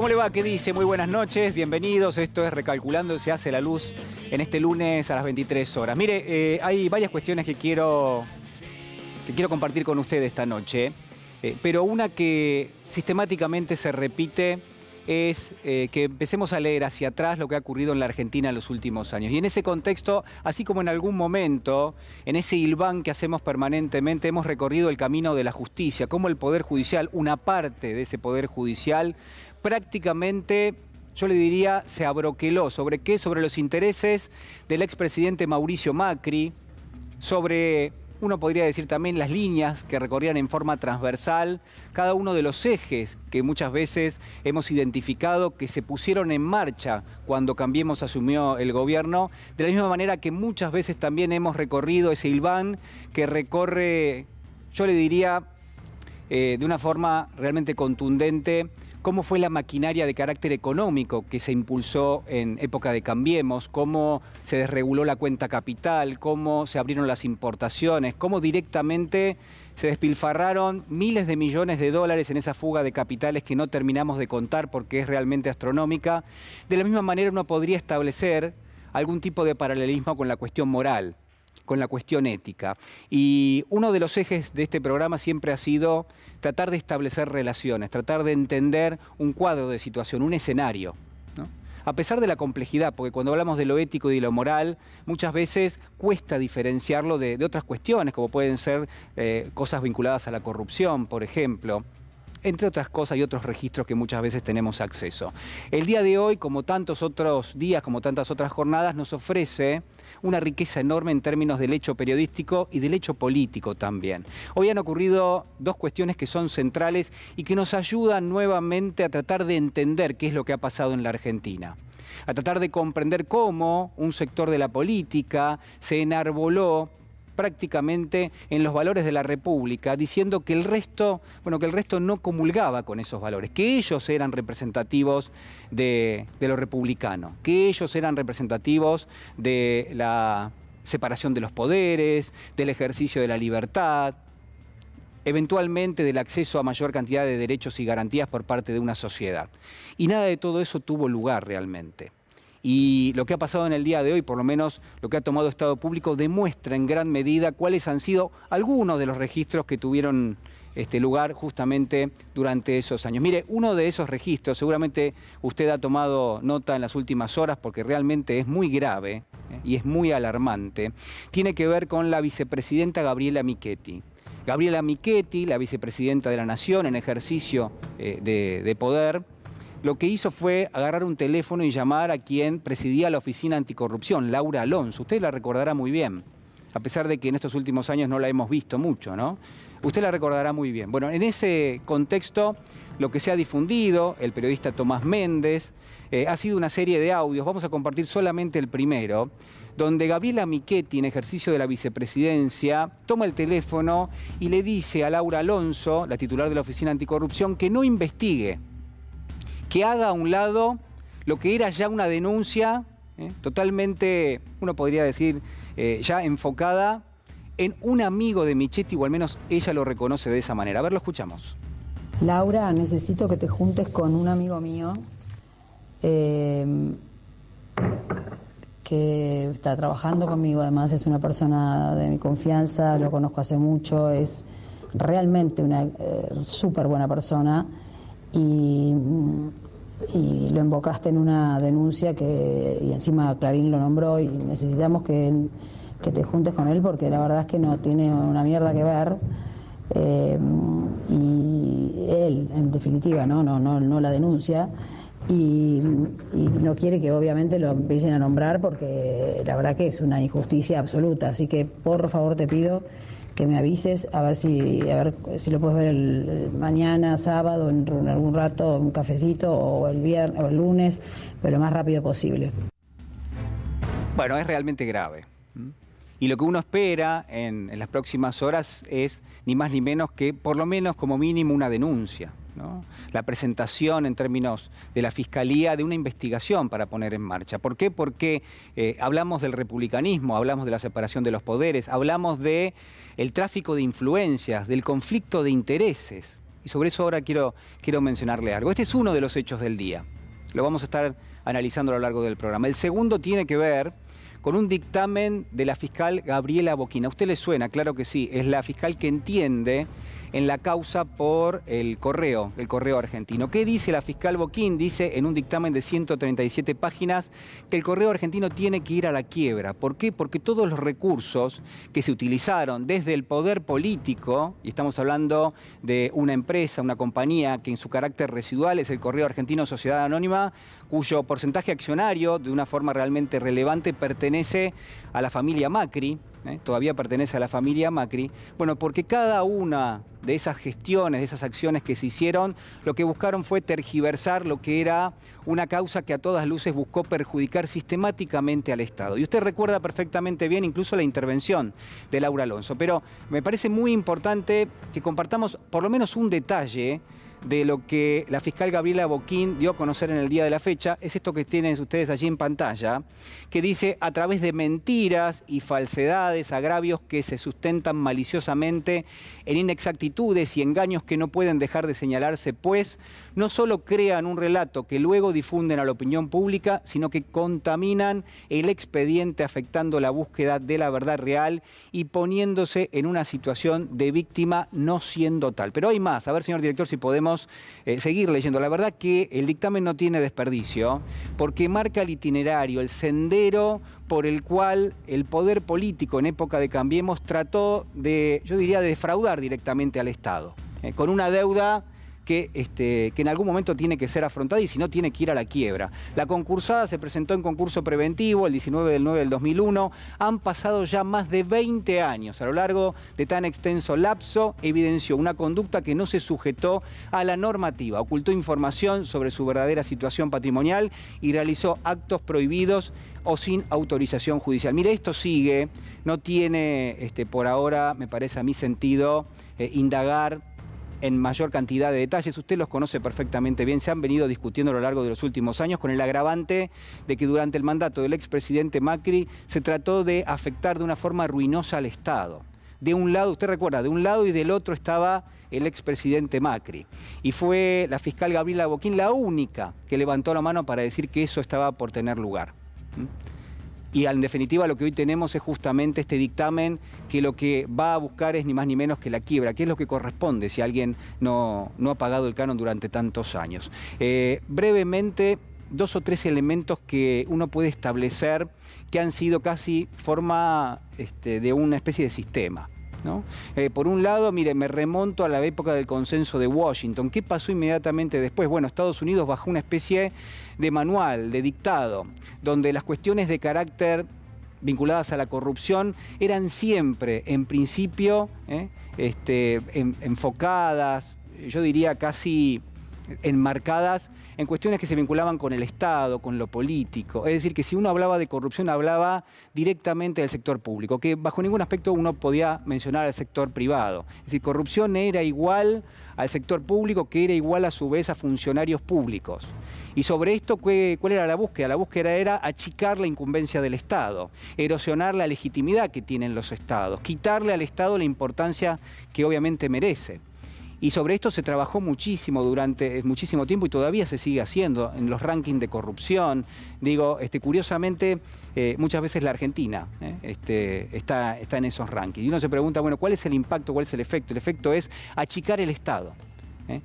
¿Cómo le va? ¿Qué dice? Muy buenas noches, bienvenidos. Esto es Recalculando, se hace la luz en este lunes a las 23 horas. Mire, hay varias cuestiones que quiero compartir con usted esta noche, pero una que sistemáticamente se repite es que empecemos a leer hacia atrás lo que ha ocurrido en la Argentina en los últimos años. Y en ese contexto, así como en algún momento, en ese hilván que hacemos permanentemente, hemos recorrido el camino de la justicia, cómo el Poder Judicial, una parte de ese Poder Judicial, prácticamente, yo le diría, se abroqueló. ¿Sobre qué? Sobre los intereses del expresidente Mauricio Macri, sobre, uno podría decir también, las líneas que recorrían en forma transversal, cada uno de los ejes que muchas veces hemos identificado que se pusieron en marcha cuando Cambiemos asumió el gobierno, de la misma manera que muchas veces también hemos recorrido ese hilván que recorre, yo le diría, de una forma realmente contundente, cómo fue la maquinaria de carácter económico que se impulsó en época de Cambiemos, cómo se desreguló la cuenta capital, cómo se abrieron las importaciones, cómo directamente se despilfarraron miles de millones de dólares en esa fuga de capitales que no terminamos de contar porque es realmente astronómica. De la misma manera uno podría establecer algún tipo de paralelismo con la cuestión moral, con la cuestión ética. Y uno de los ejes de este programa siempre ha sido tratar de establecer relaciones, tratar de entender un cuadro de situación, un escenario, ¿no? A pesar de la complejidad, porque cuando hablamos de lo ético y de lo moral, muchas veces cuesta diferenciarlo de otras cuestiones, como pueden ser cosas vinculadas a la corrupción, por ejemplo, entre otras cosas y otros registros que muchas veces tenemos acceso. El día de hoy, como tantos otros días, como tantas otras jornadas, nos ofrece una riqueza enorme en términos del hecho periodístico y del hecho político también. Hoy han ocurrido dos cuestiones que son centrales y que nos ayudan nuevamente a tratar de entender qué es lo que ha pasado en la Argentina, a tratar de comprender cómo un sector de la política se enarboló prácticamente en los valores de la República, diciendo que el resto no comulgaba con esos valores, que ellos eran representativos de lo republicano, que ellos eran representativos de la separación de los poderes, del ejercicio de la libertad, eventualmente del acceso a mayor cantidad de derechos y garantías por parte de una sociedad. Y nada de todo eso tuvo lugar realmente. Y lo que ha pasado en el día de hoy, por lo menos lo que ha tomado Estado Público, demuestra en gran medida cuáles han sido algunos de los registros que tuvieron lugar justamente durante esos años. Mire, uno de esos registros, seguramente usted ha tomado nota en las últimas horas porque realmente es muy grave y es muy alarmante, tiene que ver con la vicepresidenta Gabriela Michetti. Gabriela Michetti, la vicepresidenta de la Nación en ejercicio de poder, lo que hizo fue agarrar un teléfono y llamar a quien presidía la Oficina Anticorrupción, Laura Alonso. Usted la recordará muy bien, a pesar de que en estos últimos años no la hemos visto mucho, ¿no? Usted la recordará muy bien. Bueno, en ese contexto, lo que se ha difundido, el periodista Tomás Méndez, ha sido una serie de audios, vamos a compartir solamente el primero, donde Gabriela Michetti, en ejercicio de la vicepresidencia, toma el teléfono y le dice a Laura Alonso, la titular de la Oficina Anticorrupción, que no investigue, que haga a un lado lo que era ya una denuncia totalmente, uno podría decir, ya enfocada en un amigo de Michetti, o al menos ella lo reconoce de esa manera. A ver, lo escuchamos. Laura, necesito que te juntes con un amigo mío que está trabajando conmigo, además es una persona de mi confianza, lo conozco hace mucho, es realmente una súper buena persona. Y lo invocaste en una denuncia y encima Clarín lo nombró y necesitamos que te juntes con él porque la verdad es que no tiene una mierda que ver y él en definitiva no la denuncia y no quiere que obviamente lo empiecen a nombrar porque la verdad que es una injusticia absoluta, así que por favor te pido que me avises a ver si lo puedes ver el mañana, sábado, en algún rato, un cafecito, o el viernes o el lunes, pero lo más rápido posible. Bueno, es realmente grave. Y lo que uno espera en las próximas horas es ni más ni menos que, por lo menos como mínimo, una denuncia, ¿no? La presentación en términos de la Fiscalía de una investigación para poner en marcha. ¿Por qué? Porque hablamos del republicanismo, hablamos de la separación de los poderes, hablamos del tráfico de influencias, del conflicto de intereses Y sobre eso ahora quiero mencionarle algo. Este es uno de los hechos del día. Lo vamos a estar analizando a lo largo del programa. El segundo tiene que ver con un dictamen de la fiscal Gabriela Bocchín. ¿A usted le suena? Claro que sí. Es la fiscal que entiende en la causa por el correo argentino. ¿Qué dice la fiscal Bocchín? Dice en un dictamen de 137 páginas que el correo argentino tiene que ir a la quiebra. ¿Por qué? Porque todos los recursos que se utilizaron desde el poder político, y estamos hablando de una empresa, una compañía que en su carácter residual es el Correo Argentino Sociedad Anónima, cuyo porcentaje accionario de una forma realmente relevante pertenece a la familia Macri, todavía pertenece a la familia Macri, bueno, porque cada una de esas gestiones, de esas acciones que se hicieron, lo que buscaron fue tergiversar lo que era una causa que a todas luces buscó perjudicar sistemáticamente al Estado. Y usted recuerda perfectamente bien incluso la intervención de Laura Alonso, pero me parece muy importante que compartamos por lo menos un detalle de lo que la fiscal Gabriela Bocchín dio a conocer en el día de la fecha. Es esto que tienen ustedes allí en pantalla, que dice: a través de mentiras y falsedades, agravios que se sustentan maliciosamente en inexactitudes y engaños que no pueden dejar de señalarse, pues no solo crean un relato que luego difunden a la opinión pública, sino que contaminan el expediente afectando la búsqueda de la verdad real y poniéndose en una situación de víctima no siendo tal. Pero hay más. A ver, señor director, si podemos seguir leyendo. La verdad que el dictamen no tiene desperdicio porque marca el itinerario, el sendero por el cual el poder político en época de Cambiemos trató de, yo diría, de defraudar directamente al Estado, con una deuda que en algún momento tiene que ser afrontada y si no tiene que ir a la quiebra. La concursada se presentó en concurso preventivo el 19 del 9 del 2001. Han pasado ya más de 20 años. A lo largo de tan extenso lapso, evidenció una conducta que no se sujetó a la normativa, ocultó información sobre su verdadera situación patrimonial y realizó actos prohibidos o sin autorización judicial. Mire, esto sigue, no tiene por ahora, me parece a mi sentido, indagar en mayor cantidad de detalles. Usted los conoce perfectamente bien, se han venido discutiendo a lo largo de los últimos años con el agravante de que durante el mandato del expresidente Macri se trató de afectar de una forma ruinosa al Estado. De un lado, usted recuerda, de un lado y del otro estaba el expresidente Macri. Y fue la fiscal Gabriela Bocchín la única que levantó la mano para decir que eso estaba por tener lugar. Y en definitiva lo que hoy tenemos es justamente este dictamen que lo que va a buscar es ni más ni menos que la quiebra, que es lo que corresponde si alguien no ha pagado el canon durante tantos años. Brevemente, 2 o 3 elementos que uno puede establecer que han sido casi forma de una especie de sistema, ¿no? Por un lado, mire, me remonto a la época del consenso de Washington. ¿Qué pasó inmediatamente después? Bueno, Estados Unidos bajó una especie de manual, de dictado, donde las cuestiones de carácter vinculadas a la corrupción eran siempre, en principio, enfocadas, yo diría casi enmarcadas en cuestiones que se vinculaban con el Estado, con lo político. Es decir, que si uno hablaba de corrupción, hablaba directamente del sector público, que bajo ningún aspecto uno podía mencionar al sector privado. Es decir, corrupción era igual al sector público, que era igual a su vez a funcionarios públicos. Y sobre esto, ¿cuál era la búsqueda? La búsqueda era achicar la incumbencia del Estado, erosionar la legitimidad que tienen los Estados, quitarle al Estado la importancia que obviamente merece. Y sobre esto se trabajó muchísimo durante muchísimo tiempo y todavía se sigue haciendo en los rankings de corrupción. Digo, curiosamente, muchas veces la Argentina está en esos rankings. Y uno se pregunta, bueno, ¿cuál es el impacto, cuál es el efecto? El efecto es achicar el Estado.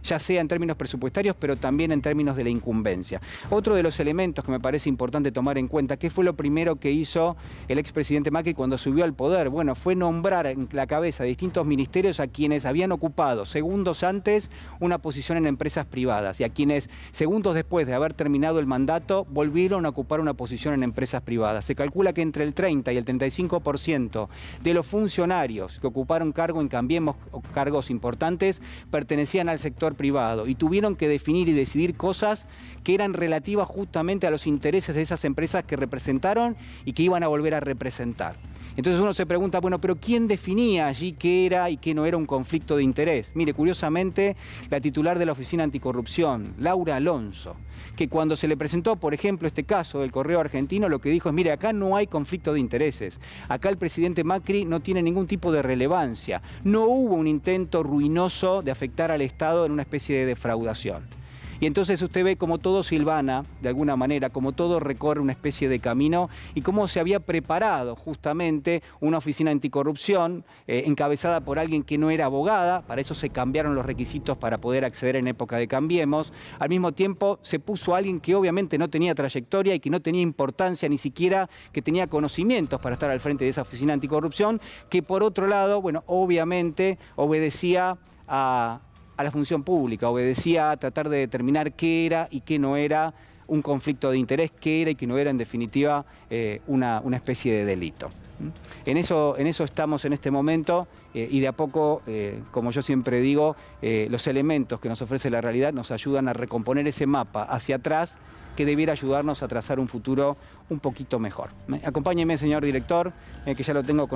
Ya sea en términos presupuestarios, pero también en términos de la incumbencia. Otro de los elementos que me parece importante tomar en cuenta, ¿qué fue lo primero que hizo el expresidente Macri cuando subió al poder? Bueno, fue nombrar en la cabeza de distintos ministerios a quienes habían ocupado segundos antes una posición en empresas privadas y a quienes segundos después de haber terminado el mandato volvieron a ocupar una posición en empresas privadas. Se calcula que entre el 30 y el 35% de los funcionarios que ocuparon cargo en Cambiemos, cargos importantes, pertenecían al sector privado y tuvieron que definir y decidir cosas que eran relativas justamente a los intereses de esas empresas que representaron y que iban a volver a representar. Entonces uno se pregunta, bueno, pero ¿quién definía allí qué era y qué no era un conflicto de interés? Mire, curiosamente, la titular de la Oficina Anticorrupción, Laura Alonso, que cuando se le presentó, por ejemplo, este caso del Correo Argentino, lo que dijo es, mire, acá no hay conflicto de intereses, acá el presidente Macri no tiene ningún tipo de relevancia, no hubo un intento ruinoso de afectar al Estado involucrado en una especie de defraudación. Y entonces usted ve como todo silvana, de alguna manera, como todo recorre una especie de camino y cómo se había preparado justamente una oficina anticorrupción encabezada por alguien que no era abogada. Para eso se cambiaron los requisitos para poder acceder en época de Cambiemos. Al mismo tiempo se puso a alguien que obviamente no tenía trayectoria y que no tenía importancia, ni siquiera que tenía conocimientos para estar al frente de esa oficina anticorrupción, que por otro lado, bueno, obviamente obedecía a la función pública, obedecía a tratar de determinar qué era y qué no era un conflicto de interés, qué era y qué no era en definitiva una especie de delito. En eso estamos en este momento y de a poco, como yo siempre digo, los elementos que nos ofrece la realidad nos ayudan a recomponer ese mapa hacia atrás que debiera ayudarnos a trazar un futuro un poquito mejor. Acompáñeme, señor director, que ya lo tengo con